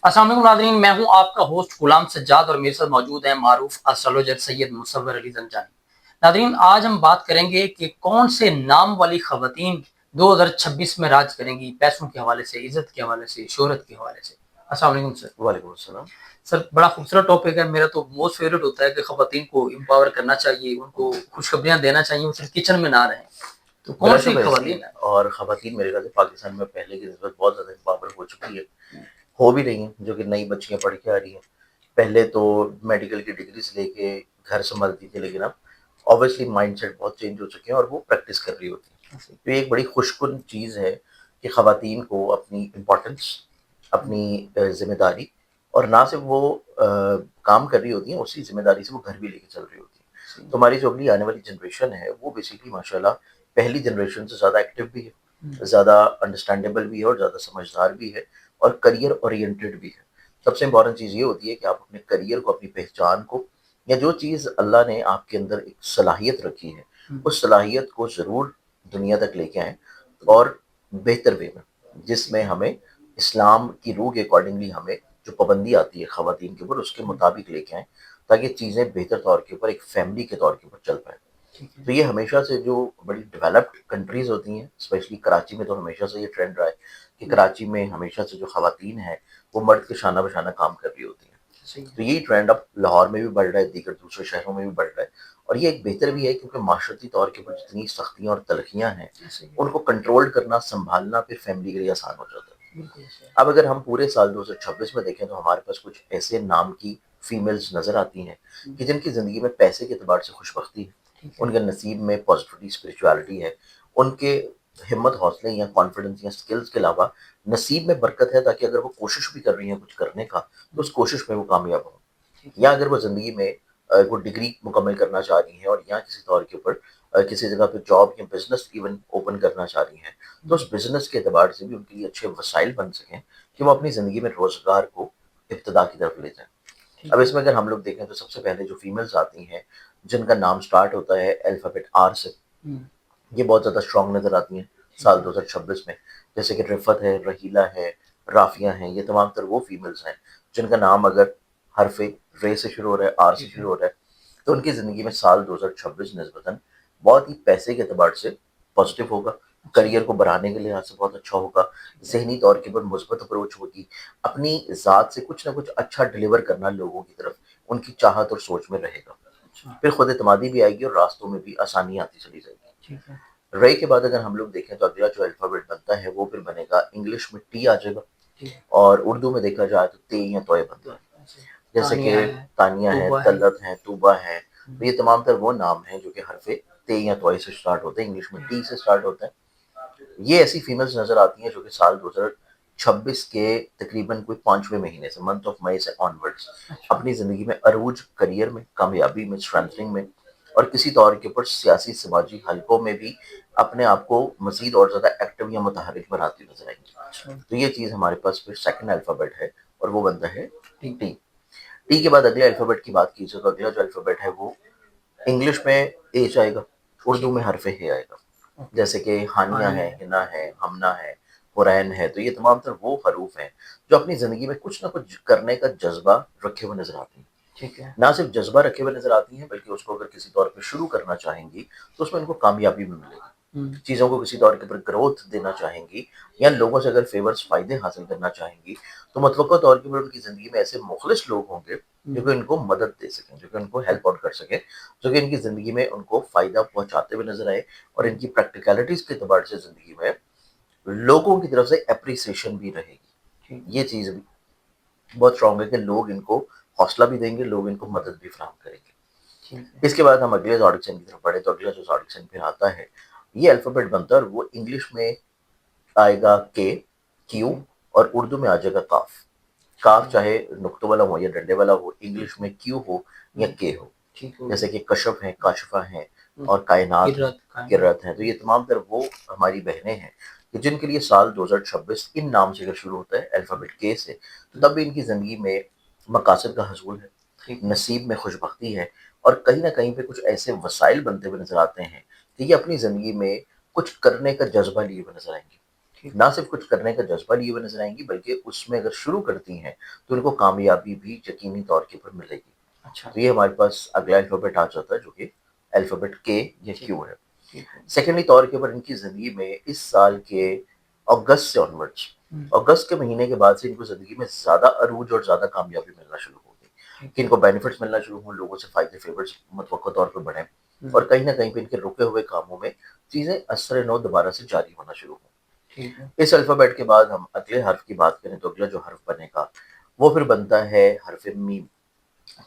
السلام علیکم ناظرین، میں ہوں آپ کا ہوسٹ غلام سجاد اور میرے ساتھ موجود ہیں معروف اسٹرالوجر سید مصور علی زنجانی۔ ناظرین، آج ہم بات کریں گے کہ کون سے نام والی خواتین 2026 میں راج کریں گی، پیسوں کے حوالے سے، عزت کے حوالے سے، شہرت کے حوالے سے۔ السلام علیکم سر۔ وعلیکم السلام۔ سر بڑا خوبصورت ٹاپک ہے، میرا تو موسٹ فیوریٹ ہوتا ہے کہ خواتین کو امپاور کرنا چاہیے، ان کو خوشخبریاں دینا چاہیے، وہ صرف کچن میں نہ رہیں۔ تو کون بلا سی شبہ ایسی خواتین ہیں، ہیں؟ اور خواتین میرے خیال سے پاکستان میں پہلے کی نسبت بہت زیادہ پاور ہو چکی ہے، ہو بھی رہی ہیں، جو کہ نئی بچیاں پڑھ کے آ رہی ہیں۔ پہلے تو میڈیکل کی ڈگری سے لے کے گھر سنبھالتی تھی، لیکن اب آبویسلی مائنڈ سیٹ بہت چینج ہو چکے ہیں اور وہ پریکٹس کر رہی ہوتی ہیں۔ تو یہ ایک بڑی خوش کن چیز ہے کہ خواتین کو اپنی امپورٹنس، اپنی ذمہ داری، اور نہ صرف وہ کام کر رہی ہوتی ہیں، اسی ذمہ داری سے وہ گھر بھی لے کے چل رہی ہوتی ہیں۔ تو ہماری جو اگلی آنے والی جنریشن ہے وہ بیسکلی ماشاءاللہ پہلی جنریشن سے زیادہ ایکٹیو بھی ہے، زیادہ انڈرسٹینڈیبل بھی ہے، اور زیادہ سمجھدار بھی ہے، اور کریئر اورینٹڈ بھی ہے۔ سب سے امپورٹنٹ چیز یہ ہوتی ہے کہ آپ اپنے کریئر کو، اپنی پہچان کو، یا جو چیز اللہ نے آپ کے اندر ایک صلاحیت رکھی ہے، اس صلاحیت کو ضرور دنیا تک لے کے آئیں، اور بہتر وے میں، جس میں ہمیں اسلام کی روح کے اکارڈنگلی ہمیں جو پابندی آتی ہے خواتین کے اوپر، اس کے مطابق لے کے آئیں، تاکہ چیزیں بہتر طور کے اوپر ایک فیملی کے طور کے اوپر چل پائیں۔ تو یہ ہمیشہ سے جو بڑی ڈیولپڈ کنٹریز ہوتی ہیں، اسپیشلی کراچی میں تو ہمیشہ سے یہ ٹرینڈ رہا ہے کہ کراچی میں ہمیشہ سے جو خواتین ہیں وہ مرد کے شانہ بشانہ کام کر رہی ہوتی ہیں۔ تو یہی ٹرینڈ اب لاہور میں بھی بڑھ رہا ہے، دیگر دوسرے شہروں میں بھی بڑھ رہا ہے، اور یہ ایک بہتر بھی ہے، کیونکہ معاشرتی طور کے اوپر جتنی سختیاں اور تلخیاں ہیں ان کو کنٹرول کرنا، سنبھالنا پھر فیملی کے لیے آسان ہو جاتا ہے۔ اب اگر ہم پورے سال 2026 میں دیکھیں تو ہمارے پاس کچھ ایسے نام کی فیمیلز نظر آتی ہیں کہ جن کی زندگی میں پیسے کے اعتبار سے خوش بختی ہے، ان کے نصیب میں پازیٹیوٹی، اسپرچویلٹی ہے، ان کے ہمت، حوصلے یا کانفیڈنس یا سکلز کے علاوہ نصیب میں برکت ہے، تاکہ اگر وہ کوشش بھی کر رہی ہیں کچھ کرنے کا تو اس کوشش میں وہ کامیاب ہوں۔ یا اگر وہ زندگی میں کوئی ڈگری مکمل کرنا چاہ رہی ہیں، اور یا کسی طور کے اوپر کسی جگہ پہ جاب یا بزنس ایون اوپن کرنا چاہ رہی ہیں، تو اس بزنس کے اعتبار سے بھی ان کے لیے اچھے وسائل بن سکیں کہ وہ اپنی زندگی میں روزگار کو ابتدا کی طرف لے جائیں۔ اب اس میں اگر ہم لوگ دیکھیں تو سب سے پہلے جو فیمیلز آتی ہیں جن کا نام سٹارٹ ہوتا ہے الفابیٹ آر سے، یہ بہت زیادہ اسٹرانگ نظر آتی ہیں سال 2026 میں، جیسے کہ رفت ہے، رحیلہ ہے، رافیہ ہیں۔ یہ تمام تر وہ فیمیلز ہیں جن کا نام اگر حرف رے سے شروع ہو رہا ہے، آر سے شروع ہو رہا ہے، تو ان کی زندگی میں سال 2026 نسبتاً بہت ہی پیسے کے اعتبار سے پازیٹیو ہوگا، کریئر کو بڑھانے کے لحاظ سے بہت اچھا ہوگا، ذہنی طور کے اوپر مثبت اپروچ ہوگی، اپنی ذات سے کچھ نہ کچھ اچھا ڈلیور کرنا لوگوں کی طرف ان کی چاہت اور سوچ میں رہے گا، پھر خود اعتمادی بھی آئے گی اور راستوں میں بھی آسانی آتی چلی جائے گی۔ رے کے بعد اگر ہم لوگ دیکھیں تو اگلا جو الفابیٹ بنتا ہے وہ پھر بنے گا، انگلش میں ٹی آ جائے گا، اور اردو میں دیکھا جائے تو تے یا توئے بنتا ہے، جیسے کہ تانیہ ہے، طلت ہے، طوبہ ہے۔ تو یہ تمام تر وہ نام ہیں جو کہ حرف تے یا توئے سے سٹارٹ ہوتے ہیں، انگلش میں ٹی سے سٹارٹ ہوتا ہے۔ یہ ایسی فیمیلز نظر آتی ہیں جو کہ سال 2026 کے تقریباً کوئی 5ویں مہینے سے، منتھ آف مئی سے آنورڈز، اپنی زندگی میں عروج، کریئر میں کامیابی میں، اسٹرینتھنگ میں، اور کسی طور کے اوپر سیاسی سماجی حلقوں میں بھی اپنے آپ کو مزید اور زیادہ ایکٹیو یا متحرک بناتی نظر آئیں گی۔ تو یہ چیز ہمارے پاس پھر سیکنڈ الفابیٹ ہے، اور وہ بنتا ہے ٹی۔ ٹی کے بعد اگلے الفابیٹ کی بات کی جائے تو اگلا جو الفابیٹ ہے وہ انگلش میں ایچ آئے گا، اردو میں حرف ہے آئے گا، جیسے کہ ہانیہ ہے، ہنا ہے، ہمنا ہے، قرین ہے۔ تو یہ تمام تر وہ حروف ہیں جو اپنی زندگی میں کچھ نہ کچھ کرنے کا جذبہ رکھے ہوئے نظر آتی ہیں، نہ صرف جذبہ رکھے ہوئے نظر آتی ہیں بلکہ اس کو اگر کسی طور پہ شروع کرنا چاہیں گی تو اس میں ان کو کامیابی بھی ملے گی، چیزوں کو کسی طور کے اوپر گروتھ دینا چاہیں گی، یا لوگوں سے اگر فیورز، فائدے حاصل کرنا چاہیں گی، تو متوقع طور کے اوپر ان کی زندگی میں ایسے مخلص لوگ ہوں گے جو کہ ان کو مدد دے سکیں، جو کہ ان کو ہیلپ آؤٹ کر سکیں، جو کہ ان کی زندگی میں ان کو فائدہ پہنچاتے ہوئے نظر آئے، اور ان کی پریکٹیکلٹیز کے اعتبار سے زندگی میں لوگوں کی طرف سے اپریسیشن بھی رہے گی۔ یہ چیز بھی بہت اسٹرانگ ہے کہ لوگ ان کو حوصلہ بھی دیں گے، لوگ ان کو مدد بھی فراہم کریں گے۔ اس کے بعد ہم اگلے زوڈک سائن کی طرف بڑھے تو اگلا جو زوڈک سائن پھر آتا ہے، یہ الفابیٹ بنتا ہے، اور وہ انگلش میں آئے گا کے، کیو، اور اردو میں آ جائے گا کاف۔ کاف چاہے نقطوں والا ہو یا ڈنڈے والا ہو، انگلش میں کیو ہو یا کے ہو، جیسے کہ کشف ہیں، کاشفہ ہیں، اور کائنات ہیں، کرت ہیں۔ تو یہ تمام تر وہ ہماری بہنیں ہیں کہ جن کے لیے سال 2026 ان نام سے اگر شروع ہوتا ہے الفابیٹ کے سے، تو تب بھی ان کی زندگی میں مقاصد کا حصول ہے، نصیب میں خوش بختی ہے، اور کہیں نہ کہیں پہ کچھ ایسے وسائل بنتے ہوئے نظر آتے ہیں کہ یہ اپنی زندگی میں کچھ کرنے کا جذبہ لیے ہوئے نظر آئیں گے۔ نہ صرف کچھ کرنے کا جذبہ لیے ہوئے نظر آئیں گی بلکہ اس میں اگر شروع کرتی ہیں تو ان کو کامیابی بھی یقینی طور کے اوپر ملے گی. اچھا تو یہ ہمارے پاس اگلا الفابیٹ آ جاتا ہے جو کہ الفابیٹ کے یا کیو ہے. ٹھیک ہے. سیکنڈلی طور کے اوپر ان کی زندگی میں اس سال کے اگست سے آنورڈس، اگست کے مہینے کے بعد سے ان کو زندگی میں زیادہ عروج اور زیادہ کامیابی ملنا شروع ہوگی کہ ان کو بینیفٹس ملنا شروع ہوں، لوگوں سے فائدے فیورز متوقع طور پر بڑھیں اور کہیں نہ کہیں پہ ان کے رکے ہوئے کاموں میں چیزیں اثر نو دوبارہ سے جاری ہونا شروع ہوں. ٹھیک ہے. اس الفابیٹ کے بعد ہم اگلے حرف کی بات کریں تو اگلا جو حرف بنے گا وہ پھر بنتا ہے حرف میم.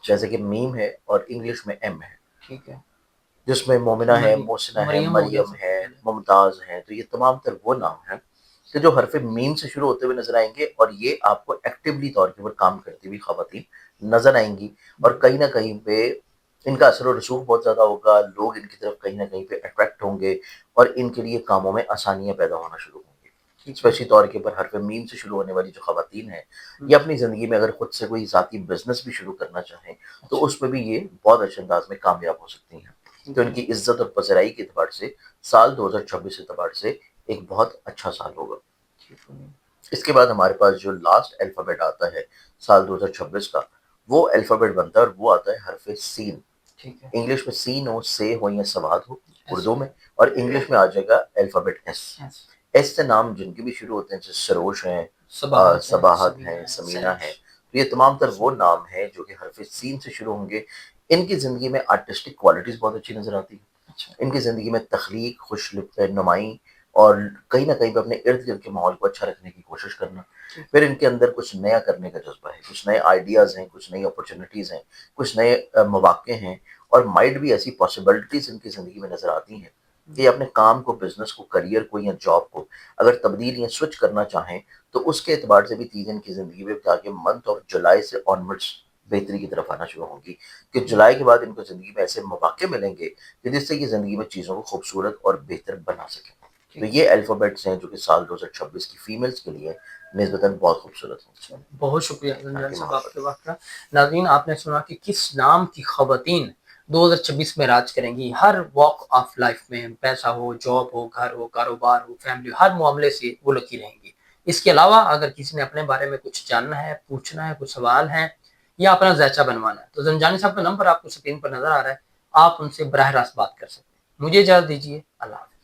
جیسے کہ میم ہے اور انگلش میں ایم ہے، ٹھیک ہے. جس میں مومنہ ہے، محسنہ ہے، مریم ہو گیا مریم سب سے ہے، پہلے. ممتاز ہے. تو یہ تمام تر وہ نام ہیں کہ جو حرف میم سے شروع ہوتے ہوئے نظر آئیں گے اور یہ آپ کو ایکٹیولی طور کے اوپر کام کرتی ہوئی خواتین نظر آئیں گی اور کہیں نہ کہیں پہ ان کا اثر و رسوخ بہت زیادہ ہوگا. لوگ ان کی طرف کہیں نہ کہیں پہ اٹریکٹ ہوں گے اور ان کے لیے کاموں میں آسانیاں پیدا ہونا شروع ہوں گی. اسپیشلی طور کے اوپر حرف میم سے شروع ہونے والی جو خواتین ہیں یہ اپنی زندگی میں اگر خود سے کوئی ذاتی بزنس بھی شروع کرنا چاہیں تو اس میں بھی یہ بہت اچھے انداز میں کامیاب ہو سکتی ہیں. تو ان کی عزت اور پذیرائی کے اعتبار سے سال 2026 اعتبار سے ایک بہت اچھا سال ہوگا. اس کے بعد ہمارے پاس جو لاسٹ الفابیٹ آتا ہے سال 2026 کا وہ الفابیٹ بنتا ہے اور وہ آتا ہے حرف سین. انگلش میں سین ہو، سے ہو یا سواد ہو اردو میں، اور انگلش میں آ جائے گا الفابیٹ ایس. ایس سے نام جن کے بھی شروع ہوتے ہیں جیسے سروش ہیں، صباحت ہیں، سمینہ ہیں. تو یہ تمام تر وہ نام ہیں جو کہ حرف سین سے شروع ہوں گے. ان کی زندگی میں آرٹسٹک کوالٹیز بہت اچھی نظر آتی ہیں. ان کی زندگی میں تخلیق، خوش نمائی اور کہیں نہ کہیں پہ اپنے ارد گرد کے ماحول کو اچھا رکھنے کی کوشش کرنا. پھر ان کے اندر کچھ نیا کرنے کا جذبہ ہے، کچھ نئے آئیڈیاز ہیں، کچھ نئی اپرچونیٹیز ہیں، کچھ نئے مواقع ہیں اور مائٹ بھی ایسی پاسبلٹیز ان کی زندگی میں نظر آتی ہیں کہ یہ اپنے کام کو، بزنس کو، کریئر کو یا جاب کو اگر تبدیل یا سوئچ کرنا چاہیں تو اس کے اعتبار سے بھی چیزیں ان کی زندگی میں تاکہ منتھ آف جولائی سے آنورڈس بہتری کی طرف آنا شروع ہوں گی کہ جولائی کے بعد ان کو زندگی میں ایسے مواقع ملیں گے کہ جس سے یہ زندگی میں چیزوں کو خوبصورت اور بہتر بنا سکیں. تو یہ الفابیٹس ہیں جو کہ سال 2026 کی فیمیلز کے لیے نسبتاً بہت خوبصورت ہیں. بہت شکریہ زنجان صاحب آپ کے وقت کا. ناظرین آپ نے سنا کہ کس نام کی خواتین 2026 میں راج کریں گی. ہر واک آف لائف میں پیسہ ہو، جاب ہو، گھر ہو، کاروبار ہو، فیملی ہو، ہر معاملے سے وہ لکی رہیں گی. اس کے علاوہ اگر کسی نے اپنے بارے میں کچھ جاننا ہے، پوچھنا ہے، کچھ سوال ہے یا اپنا ذائچہ بنوانا ہے تو زنجانی صاحب کا نمبر آپ کو اسکرین پر نظر آ رہا ہے، آپ ان سے براہ راست بات کر سکتے ہیں. مجھے اجازت دیجیے. اللہ حافظ.